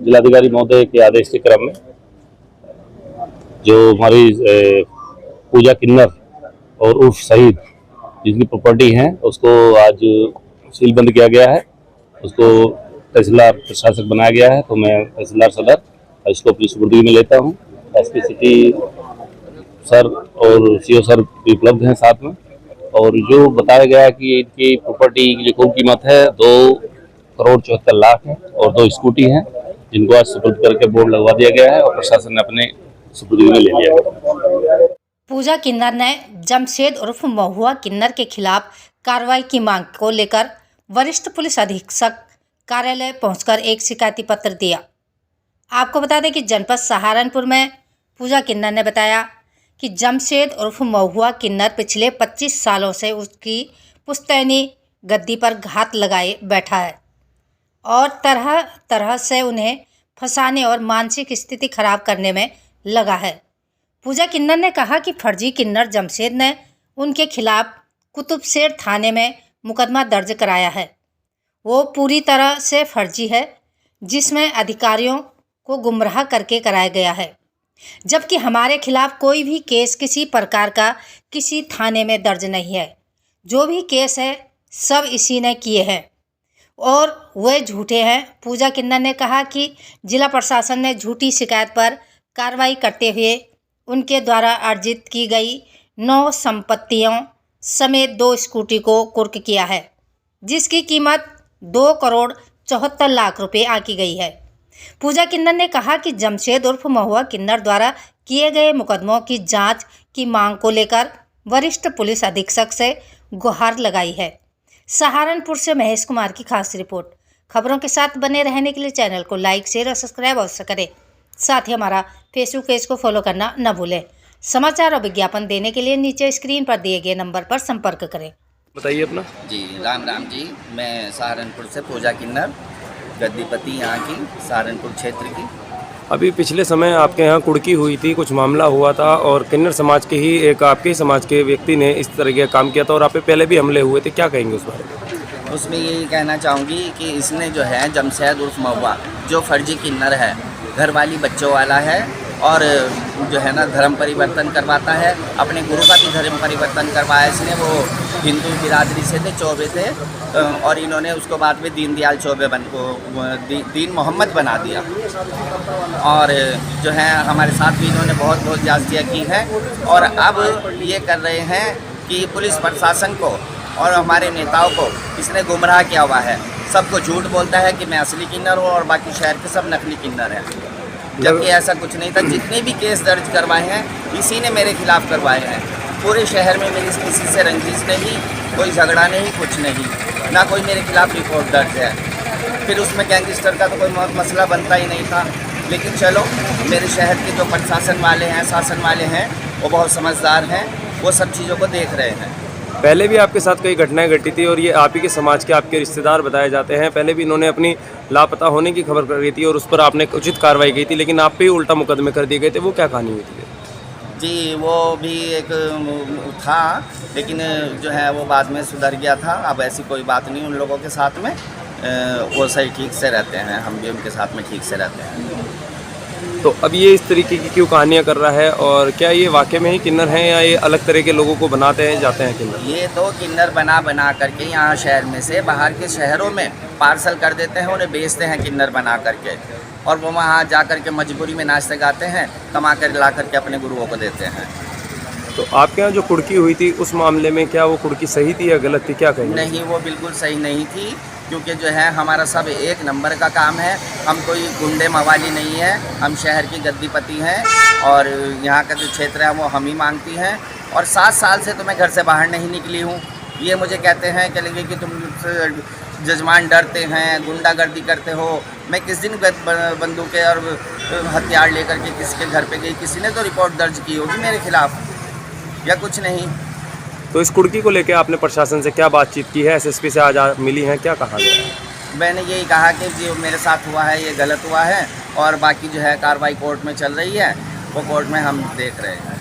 जिलाधिकारी महोदय के आदेश के क्रम में जो हमारी पूजा किन्नर और उर्फ शहीद जिनकी प्रॉपर्टी है उसको आज सीलबंद किया गया है। उसको तहसीलदार प्रशासक बनाया गया है, तो मैं तहसीलदार सदर इसको अपनी सुपुर्दगी में लेता हूँ। एसपी सिटी सर और सीओ सर भी उपलब्ध हैं साथ में। और जो बताया गया कि इनकी प्रॉपर्टी की कुल कीमत है 2,74,00,000 है और 2 स्कूटी हैं, जिनको आज सुपुर्द करके बोर्ड लगवा दिया गया है और प्रशासन ने अपने सुपुर्दगी में ले लिया है। पूजा किन्नर ने जमशेद उर्फ महुआ किन्नर के खिलाफ कार्रवाई की मांग को लेकर वरिष्ठ पुलिस अधीक्षक कार्यालय पहुंचकर एक शिकायती पत्र दिया। आपको बता दें कि जनपद सहारनपुर में पूजा किन्नर ने बताया कि जमशेद उर्फ महुआ किन्नर पिछले 25 सालों से उसकी पुश्तैनी गद्दी पर घात लगाए बैठा है और तरह तरह से उन्हें फंसाने और मानसिक स्थिति खराब करने में लगा है। पूजा किन्नर ने कहा कि फर्जी किन्नर जमशेद ने उनके खिलाफ कुतुबशेर थाने में मुकदमा दर्ज कराया है। वो पूरी तरह से फर्जी है, जिसमें अधिकारियों को गुमराह करके कराया गया है, जबकि हमारे खिलाफ कोई भी केस किसी प्रकार का किसी थाने में दर्ज नहीं है। जो भी केस है सब इसी ने किए हैं और वे झूठे हैं। पूजा किन्नर ने कहा कि जिला प्रशासन ने झूठी शिकायत पर कार्रवाई करते हुए उनके द्वारा अर्जित की गई 9 संपत्तियों समेत 2 स्कूटी को कुर्क किया है, जिसकी कीमत 2,74,00,000 रुपये आंकी गई है। पूजा किन्नर ने कहा कि जमशेद उर्फ महुआ किन्नर द्वारा किए गए मुकदमों की जांच की मांग को लेकर वरिष्ठ पुलिस अधीक्षक से गुहार लगाई है। सहारनपुर से महेश कुमार की खास रिपोर्ट। खबरों के साथ बने रहने के लिए चैनल को लाइक, शेयर और सब्सक्राइब अवश्य करें। साथ ही हमारा फेसबुक पेज को फॉलो करना न भूलें। समाचार और विज्ञापन देने के लिए नीचे स्क्रीन पर दिए गए नंबर पर संपर्क करें। बताइए अपना। जी राम राम जी, मैं सहारनपुर से पूजा किन्नर, गद्दीपति यहाँ की, सहारनपुर क्षेत्र की। अभी पिछले समय आपके यहाँ कुड़की हुई थी, कुछ मामला हुआ था और किन्नर समाज के ही एक आपके समाज के व्यक्ति ने इस तरह का काम किया था और आप पे पहले भी हमले हुए थे, क्या कहेंगे उस बारे में? उसमें यही कहना चाहूँगी कि इसने जो है जमशेद उर्फ महुआ जो फर्जी किन्नर है, घरवाली बच्चों वाला है और जो है ना धर्म परिवर्तन करवाता है, अपने गुरु का भी धर्म परिवर्तन करवाया इसने। वो हिंदू बिरादरी से थे, चौबे थे और इन्होंने उसको बाद में दीनदयाल चौबे दीन मोहम्मद बना दिया। और जो है हमारे साथ भी इन्होंने बहुत बहुत जांचियाँ की हैं और अब ये कर रहे हैं कि पुलिस प्रशासन को और हमारे नेताओं को इसने गुमराह किया हुआ है। सबको झूठ बोलता है कि मैं असली किन्नर हूँ और बाकी शहर के सब नकली किन्नर हैं, जबकि ऐसा कुछ नहीं था। जितने भी केस दर्ज करवाए हैं इसी ने मेरे खिलाफ करवाए हैं। पूरे शहर में मेरी किसी से रंजिश नहीं, कोई झगड़ा नहीं, कुछ नहीं, ना कोई मेरे खिलाफ रिपोर्ट दर्ज है। फिर उसमें गैंगस्टर का तो कोई मसला बनता ही नहीं था। लेकिन चलो, मेरे शहर के जो प्रशासन वाले हैं, शासन वाले हैं, वो बहुत समझदार हैं, वो सब चीज़ों को देख रहे हैं। पहले भी आपके साथ कई घटनाएं घटी थी और ये आप ही के समाज के आपके रिश्तेदार बताए जाते हैं। पहले भी इन्होंने अपनी लापता होने की खबर कर रही थी और उस पर आपने उचित कार्रवाई की थी, लेकिन आप पे ही उल्टा मुकदमे कर दिए गए थे। वो क्या कहानी हुई थी? जी वो भी एक था, लेकिन जो है वो बाद में सुधर गया था। अब ऐसी कोई बात नहीं उन लोगों के साथ में, वो सही ठीक से रहते हैं, हम भी उनके साथ में ठीक से रहते हैं। तो अब ये इस तरीके की क्यों कहानियाँ कर रहा है और क्या ये वाकई में ही किन्नर हैं या ये अलग तरह के लोगों को बनाते हैं जाते हैं किन्नर? ये तो किन्नर बना करके यहाँ शहर में से बाहर के शहरों में पार्सल कर देते हैं, उन्हें बेचते हैं किन्नर बना करके, और वो वहाँ जा कर के मजबूरी में नाचते गाते हैं, कमा कर ला करके अपने गुरुओं को देते हैं। तो आपके यहाँ जो कुड़की हुई थी उस मामले में क्या वो कुड़की सही थी या गलत थी, क्या कहेंगे? नहीं, वो बिल्कुल सही नहीं थी, क्योंकि जो है हमारा सब एक नंबर का काम है। हम कोई गुंडे मवाली नहीं है, हम शहर की गद्दीपति हैं और यहाँ का जो क्षेत्र है वो हम ही मांगती हैं। और 7 साल से तो मैं घर से बाहर नहीं निकली हूँ। ये मुझे कहते हैं कि तुम जजमान डरते हैं, गुंडागर्दी करते हो। मैं किस दिन बंदूकें और हथियार लेकर के किसके घर पे गई? किसी ने तो रिपोर्ट दर्ज की होगी मेरे खिलाफ, या कुछ नहीं। तो इस कुड़की को लेकर आपने प्रशासन से क्या बातचीत की है? एसएसपी से आज मिली हैं, क्या कहा गया? मैंने यही कहा कि जो मेरे साथ हुआ है ये गलत हुआ है और बाकी जो है कार्रवाई कोर्ट में चल रही है, वो कोर्ट में हम देख रहे हैं।